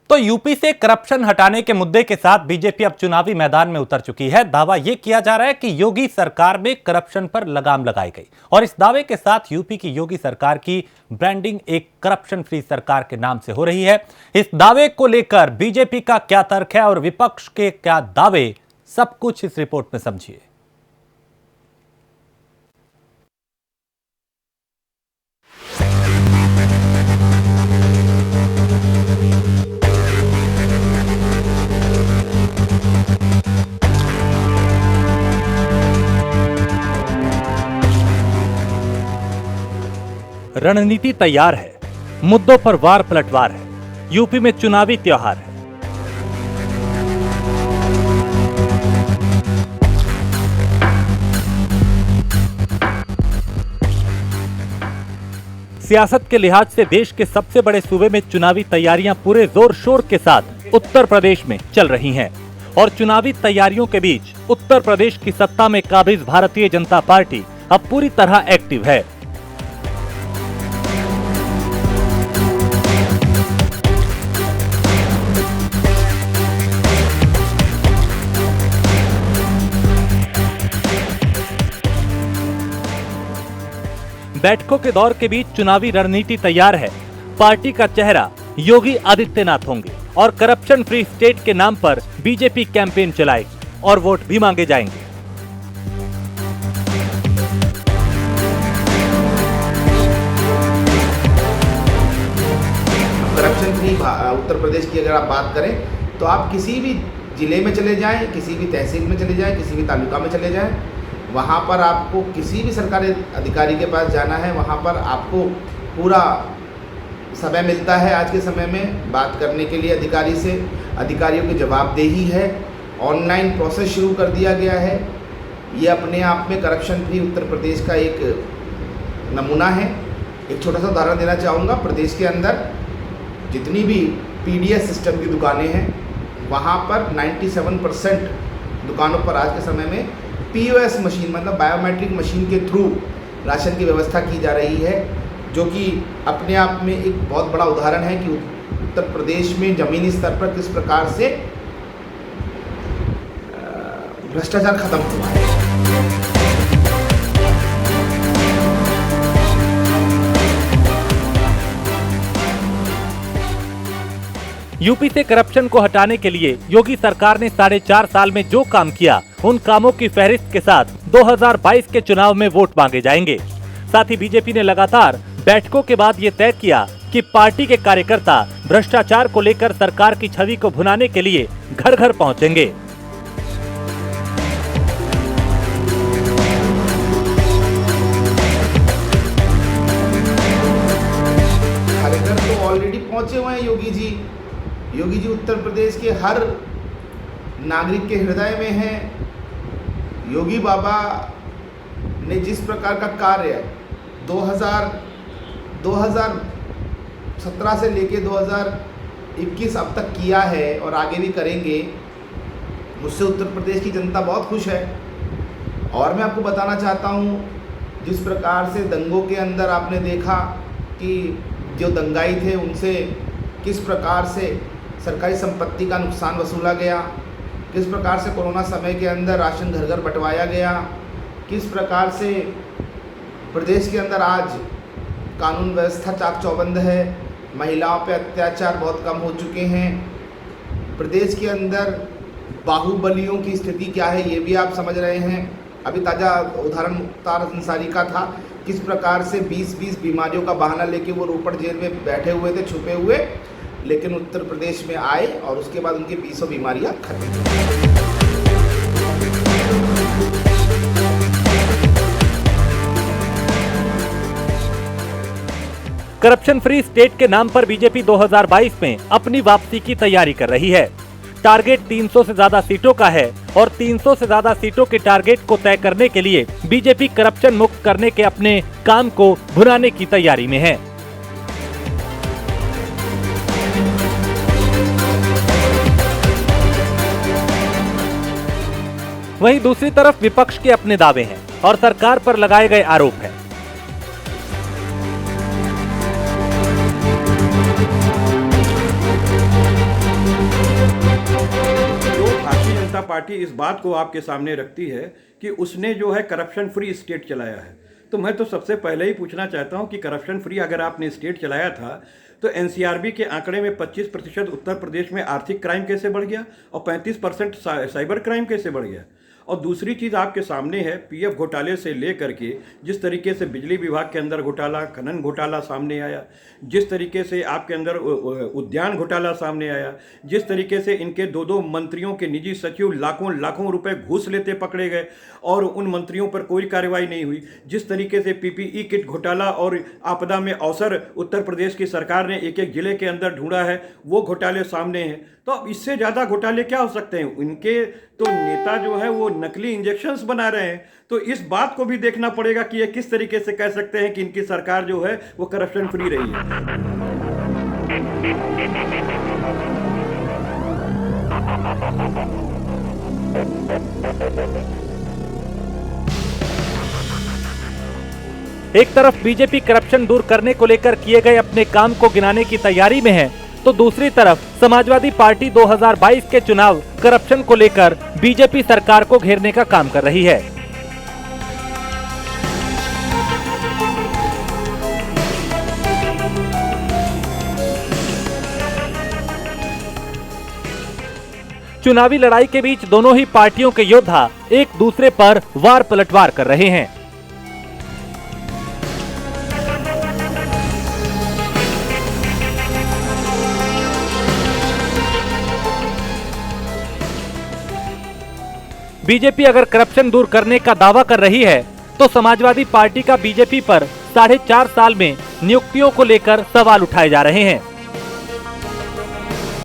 तो यूपी से करप्शन हटाने के मुद्दे के साथ बीजेपी अब चुनावी मैदान में उतर चुकी है। दावा यह किया जा रहा है कि योगी सरकार में करप्शन पर लगाम लगाई गई और इस दावे के साथ यूपी की योगी सरकार की ब्रांडिंग एक करप्शन फ्री सरकार के नाम से हो रही है। इस दावे को लेकर बीजेपी का क्या तर्क है और विपक्ष के क्या दावे, सब कुछ इस रिपोर्ट में समझिए। रणनीति तैयार है, मुद्दों पर वार पलटवार है, यूपी में चुनावी त्योहार है। सियासत के लिहाज से देश के सबसे बड़े सूबे में चुनावी तैयारियां पूरे जोर शोर के साथ उत्तर प्रदेश में चल रही हैं और चुनावी तैयारियों के बीच उत्तर प्रदेश की सत्ता में काबिज भारतीय जनता पार्टी अब पूरी तरह एक्टिव है। बैठकों के दौर के बीच चुनावी रणनीति तैयार है। पार्टी का चेहरा योगी आदित्यनाथ होंगे और करप्शन फ्री स्टेट के नाम पर बीजेपी कैंपेन चलाएगी और वोट भी मांगे जाएंगे। करप्शन फ्री उत्तर प्रदेश की अगर आप बात करें तो आप किसी भी जिले में चले जाएं, किसी भी तहसील में चले जाएं, किसी भी तालुका में चले जाएं, वहाँ पर आपको किसी भी सरकारी अधिकारी के पास जाना है, वहाँ पर आपको पूरा समय मिलता है। आज के समय में बात करने के लिए अधिकारी से, अधिकारियों की जवाबदेही है, ऑनलाइन प्रोसेस शुरू कर दिया गया है। ये अपने आप में करप्शन फ्री उत्तर प्रदेश का एक नमूना है। एक छोटा सा उदाहरण देना चाहूँगा। प्रदेश के अंदर जितनी भी पीडीएस सिस्टम की दुकानें हैं, वहाँ पर 97% दुकानों पर आज के समय में पीओएस मशीन मतलब बायोमेट्रिक मशीन के थ्रू राशन की व्यवस्था की जा रही है, जो कि अपने आप में एक बहुत बड़ा उदाहरण है कि उत्तर प्रदेश में जमीनी स्तर पर किस प्रकार से भ्रष्टाचार खत्म हुआ है। यूपी से करप्शन को हटाने के लिए योगी सरकार ने 4.5 साल में जो काम किया, उन कामों की फहरिस्त के साथ 2022 के चुनाव में वोट मांगे जाएंगे। साथ ही बीजेपी ने लगातार बैठकों के बाद ये तय किया कि पार्टी के कार्यकर्ता भ्रष्टाचार को लेकर सरकार की छवि को भुनाने के लिए घर घर पहुंचेंगे। कार्यकर्ता तो ऑलरेडी पहुंचे हुए हैं। योगी जी उत्तर प्रदेश के हर नागरिक के हृदय में हैं। योगी बाबा ने जिस प्रकार का कार्य 2017 से लेके 2021 अब तक किया है और आगे भी करेंगे, मुझसे उत्तर प्रदेश की जनता बहुत खुश है। और मैं आपको बताना चाहता हूँ, जिस प्रकार से दंगों के अंदर आपने देखा कि जो दंगाई थे उनसे किस प्रकार से सरकारी संपत्ति का नुकसान वसूला गया, किस प्रकार से कोरोना समय के अंदर राशन घर घर बंटवाया गया, किस प्रकार से प्रदेश के अंदर आज कानून व्यवस्था चाक चौबंद है, महिलाओं पे अत्याचार बहुत कम हो चुके हैं। प्रदेश के अंदर बाहुबलियों की स्थिति क्या है ये भी आप समझ रहे हैं। अभी ताज़ा उदाहरण मुख्तार अंसारी का था, किस प्रकार से 20 बीमारियों का बहाना लेके वो रोपड़ जेल में बैठे हुए थे, छुपे हुए, लेकिन उत्तर प्रदेश में आए और उसके बाद उनकी 20 बीमारियां खत्म हो गई। करप्शन फ्री स्टेट के नाम पर बीजेपी 2022 में अपनी वापसी की तैयारी कर रही है। टारगेट 300 से ज्यादा सीटों का है और 300 से ज्यादा सीटों के टारगेट को तय करने के लिए बीजेपी करप्शन मुक्त करने के अपने काम को भुनाने की तैयारी में है। वहीं दूसरी तरफ विपक्ष के अपने दावे हैं और सरकार पर लगाए गए आरोप हैं। पार्टी इस बात को आपके सामने रखती है कि उसने जो है करप्शन फ्री स्टेट चलाया है, तो मैं तो सबसे पहले ही पूछना चाहता हूं कि करप्शन फ्री अगर आपने स्टेट चलाया था तो एनसीआरबी के आंकड़े में 25% उत्तर प्रदेश में आर्थिक क्राइम कैसे बढ़ गया और 35% साइबर क्राइम कैसे बढ़ गया। और दूसरी चीज़ आपके सामने है, पीएफ घोटाले से लेकर के जिस तरीके से बिजली विभाग के अंदर घोटाला, खनन घोटाला सामने आया, जिस तरीके से आपके अंदर उद्यान घोटाला सामने आया, जिस तरीके से इनके दो मंत्रियों के निजी सचिव लाखों रुपए घूस लेते पकड़े गए और उन मंत्रियों पर कोई कार्रवाई नहीं हुई, जिस तरीके से पीपीई किट घोटाला और आपदा में अवसर उत्तर प्रदेश की सरकार ने एक जिले के अंदर ढूंढा है, वो घोटाले सामने हैं। तो अब इससे ज़्यादा घोटाले क्या हो सकते हैं? इनके तो नेता जो है वो नकली इंजेक्शंस बना रहे हैं, तो इस बात को भी देखना पड़ेगा कि ये किस तरीके से कह सकते हैं कि इनकी सरकार जो है वो करप्शन फ्री रही है। एक तरफ बीजेपी करप्शन दूर करने को लेकर किए गए अपने काम को गिनाने की तैयारी में है, तो दूसरी तरफ समाजवादी पार्टी 2022 के चुनाव करप्शन को लेकर बीजेपी सरकार को घेरने का काम कर रही है। चुनावी लड़ाई के बीच दोनों ही पार्टियों के योद्धा एक दूसरे पर वार पलटवार कर रहे हैं। बीजेपी अगर करप्शन दूर करने का दावा कर रही है तो समाजवादी पार्टी का बीजेपी पर 4.5 साल में नियुक्तियों को लेकर सवाल उठाए जा रहे हैं।